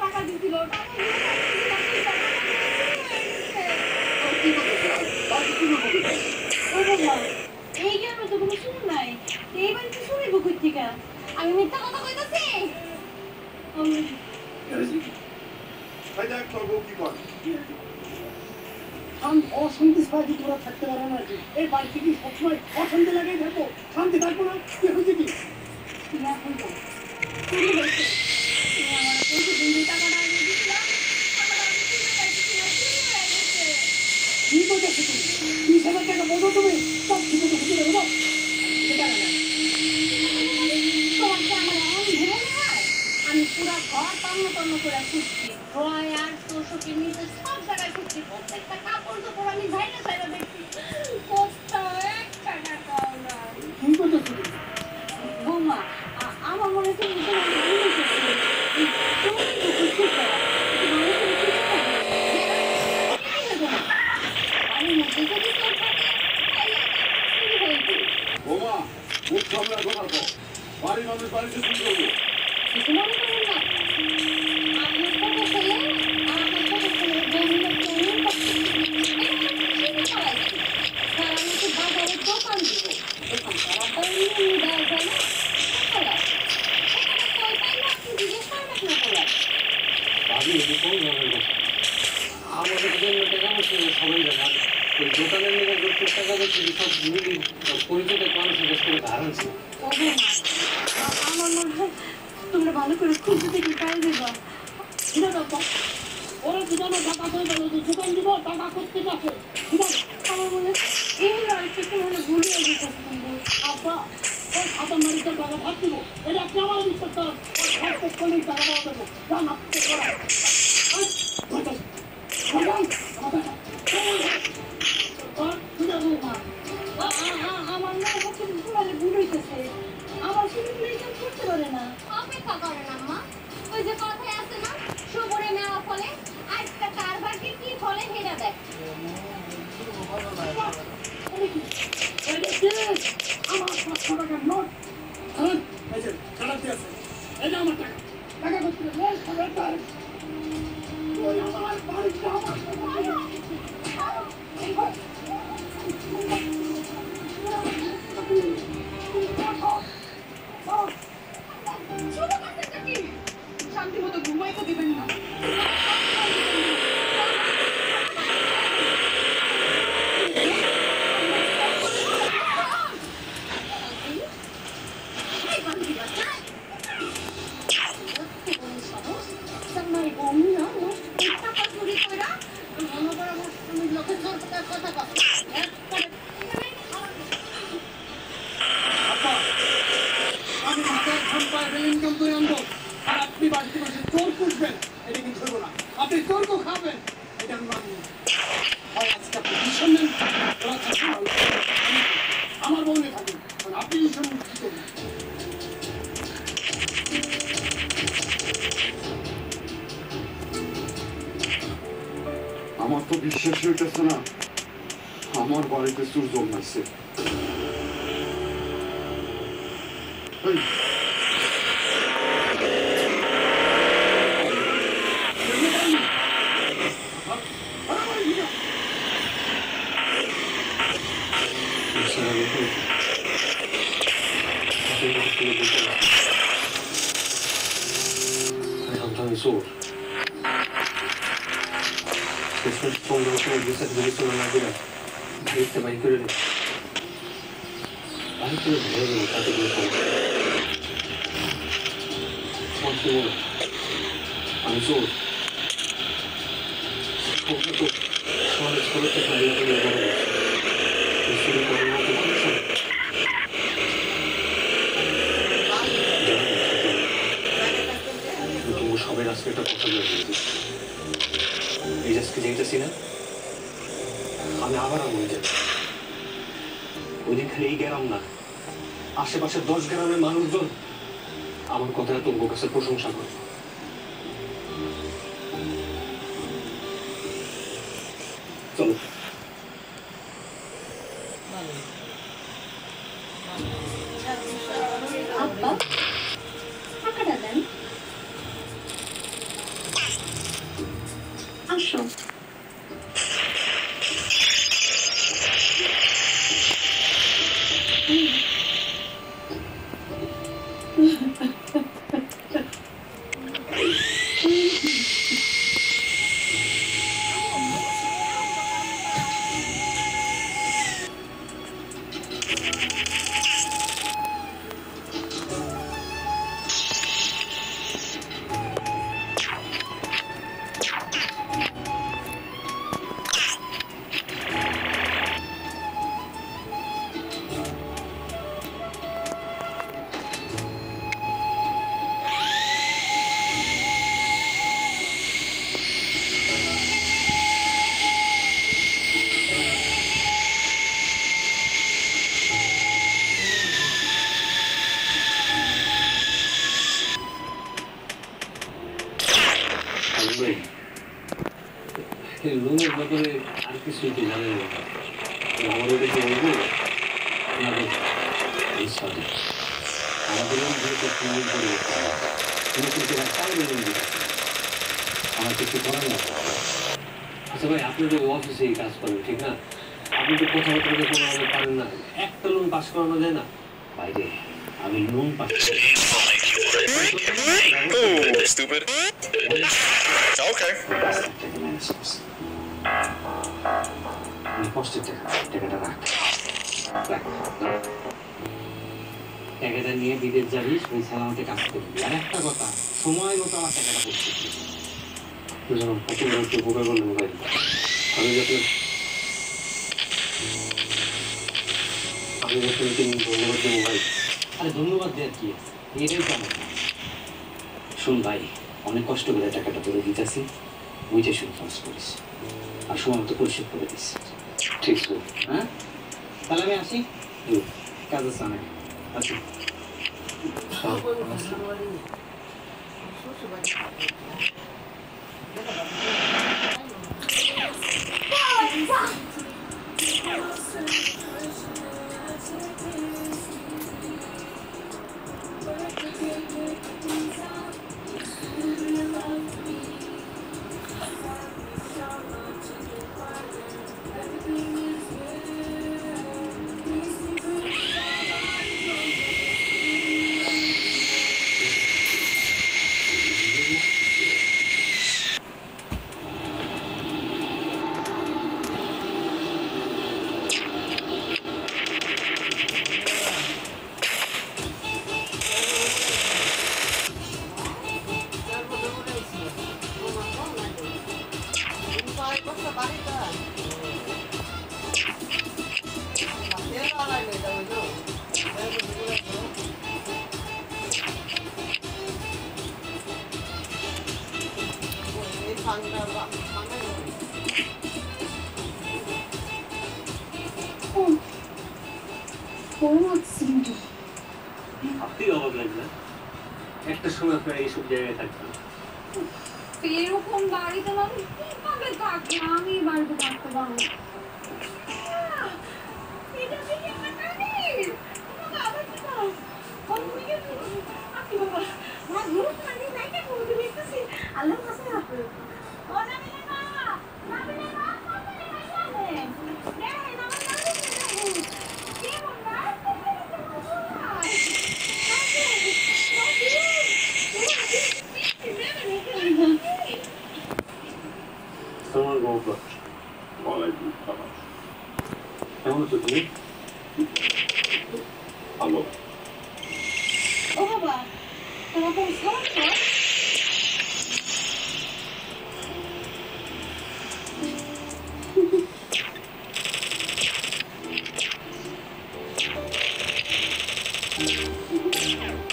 টাকা দিছিল এই গ্রামে তো কোনো শুন নাই, এই বাড়িতে শুনিব কই থেকে? আমি মিথ্যা কথা কইতাছি? অশান্তি ছাড়া কি তোরা থাকতে পারো না? এই বাড়িতে কি সবসময় অশান্তি লাগাই থাকবো? শান্তি থাকবো না? কি হয়েছে কি? কি করতেছো তুমি? 20,000 টাকা বোঝো তুমি? সব ঠিক মতো খুঁজে দেবো না? আমি পুরা ঘর তন্ন তন্ন করে খুঁজছি, ড্রয়ার তোষকের নিচে সব জায়গায় খুঁজছি, প্রত্যেকটা কাপড় চোপড় আমি ঝাইনা ঝাইনা দেখছি, কোথাও একটা টাকাও নাই। কি করতেছো তুমি? বৌমা, আমার মনে হচ্ছে বৌমা, মুখ সামনে রাখো না তো। বাড়ির মানুষ বাড়িতে শুরু করবো। কিছু মনে করুন না, আপনার ছোট ছেলে আর আপনার ছোট ছেলের বন্ধু কেমন পালাইছি, তারা নাকি বাজারে দোকান দিব, দোকান তারা বন্ধু দেওয়া যায় না, সেখানে কই পাই না আপনি জিজ্ঞেস করেন আপনার বলার। ভাবি এটা কোন ধরনের কথা? আমাদের জন্য টাকা বসে সবাই জানে, ওই দোকানের নিয়ে যত টাকা বসে সব মিলি পরিচিত মানুষের কাছ থেকে ধার আনছে। আমার মনে হয় তোমরা ভালো করে খুঁজে দেখি পাই দেবা। ওরা দোকানে টাকা করে দেবো, দোকান দিব, টাকা করতে যাচ্ছে। আমার মনে হয় এই রাইটটা মনে ভুলে গেছে। আব্বা, ওই খাতা মারিতে টাকা ভাগ দিব। এটা আপনি আমার বিশ্বাস করেন। ওই খাতা করলে টাকা পাওয়া দেবো। জান আপনি করা। আমার না হচ্ছে ভুল হইতেছে, আমার শুধু করতে পারে না। অপেক্ষা করেন আম্মা, ওই যে কথায় আছে না, সবরে মেওয়া ফলে, আজকে কার ভাগ্যে কি ফলে হেরা দেখ। আমার 500 টাকার নোট। এই যে টাকা দিয়েছে, এই যে আমার টাকা। টাকা করতে আমার বাড়িটা আমার শান্তি মতো ঘুমাইতে দিবেন না। ইনকাম করে আনবো আর আপনি বাড়িতে বসে চোর পুষবেন, এটা কিন্তু হইব না। আপনি চোর খাবেন, এটা আমি মানব না। আর আজকে আপনি ভীষণ নেন, আমার বউ নিয়ে থাকুন, আপনি ভীষণ কি করবেন? আমার তো বিশ্বাসই হইতেছে না আমার বাড়িতে চোর জন্মাইছে। আমি চোর সংগ্রহ করে বিচার বিবেচনা না করে দেখতে বাই করে বাই করে ভেবে দেবো তাতে কোনো সমস্যা আমি চোর সমাজের ছোটতে ফাইলা করে বড় শুরু করে না তো মানুষ সবাই আজকে একটা কথা বলে দিয়েছি, এই আজকে যেতেছি না আমি আবার আগুন যাই। ওই দিন খালি এই গ্রাম না, আশেপাশের 10 গ্রামের মানুষজন আমার কথাটা তোমার কাছে প্রশংসা করে। চলো আব্বা রুমের ব্যাপারে আর কিছু কি জানেন না আমাদের দেখে বলবো আপনাদের এই সাথে আমাদের যেহেতু ফোন করে তুমি কিন্তু চাইলে আমার কিছু করার না আচ্ছা ভাই আপনি তো অফিসেই কাজ করেন ঠিক না আপনি তো কথাবার্তা কোনোভাবে পারেন না একটা লোন পাস করানো যায় না বাইরে আমি লোন পাস Stupid. Okay. আমি কষ্টের টাকাটা রাখ টাকাটা নিয়ে বিদেশ যাবি ওই সালামতে কাজ করবি আর একটা কথা সময় মতো আমার টাকাটা পড়ছে কত বড় একটু উপকার করলেন ভাই আমি যখন ধন্যবাদ দেবো ভাই আরে ধন্যবাদ দেওয়ার কি এটাই তো আমার শুন ভাই অনেক কষ্ট করে টাকাটা তোরে দিতেছি বুঝে শুনে খরচ করিস আর সময় মতো পরিশোধ করে দিস ঠিক আছে হ্যাঁ তাহলে আমি আসি কাজ আছে অনেক আসি আপনি অবাক লাগবে একটা সময় প্রায় এইসব জায়গায় থাকবেন এরকম বাড়িতে মানুষ কিভাবে থাকে আমি বাড়িতে থাকতে পারবো এটা থেকে আমার কানের বাবা কি করো তুমি কি আপনি বাবা আমার গ্রুপ মানে নাইকে করতে দিতেছি আল্লাহ কাছে রাখো ও না মিলে না না মিলে না সামনে যাবে এই না না কি বলবা তোমার গল্প ওয়ালাইকুম সালাম কেমন আছো তুমি ভালো ও বাবা তোমার কোন সমস্যা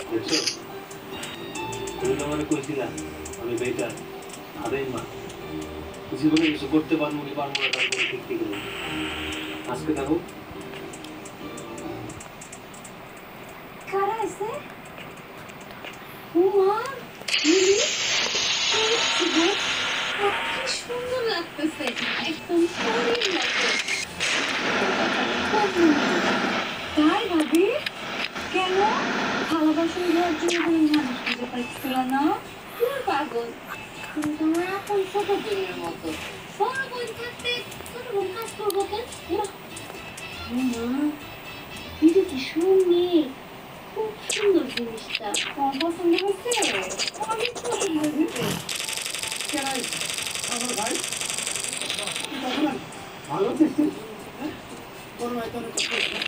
দেখছো তুমি তো আমার কইছিলা আমি বেটার আরে মা জীবনে কিছু করতে পারবো কি পারবো না তারপরে ঠিক ঠিক আজকে দেখো কারা আছে উমা মিলি কি সুন্দর লাগতেছে একদম শরীর মতো তাই ভাবি কেন ভালোবাসা দেওয়ার জন্য তুমি মানুষ খুঁজে পাচ্ছিল না তোর পাগল তুমি তোমার এখন ছোট বোনের মতো বড় বোন থাকতে ছোট বোন কাজ করবো কেন মা এটা কি সুন্দর খুব সুন্দর জিনিসটা তোমার পছন্দ হচ্ছে অনেক পছন্দ হয়েছে কেন আমার ভাই তখন ভালো আছিস তুই? হ্যাঁ? কোনো হয়তো অনেক কষ্ট হচ্ছে না।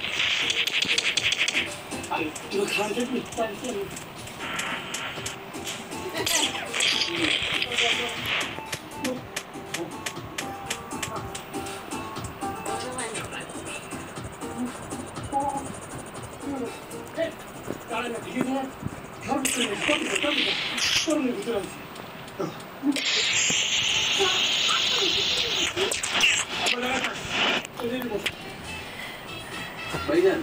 আর তুই খাওয়া দেখবি তাহলে না ঠিক আছে খাওয়া ভিতরে আছে ভাইজান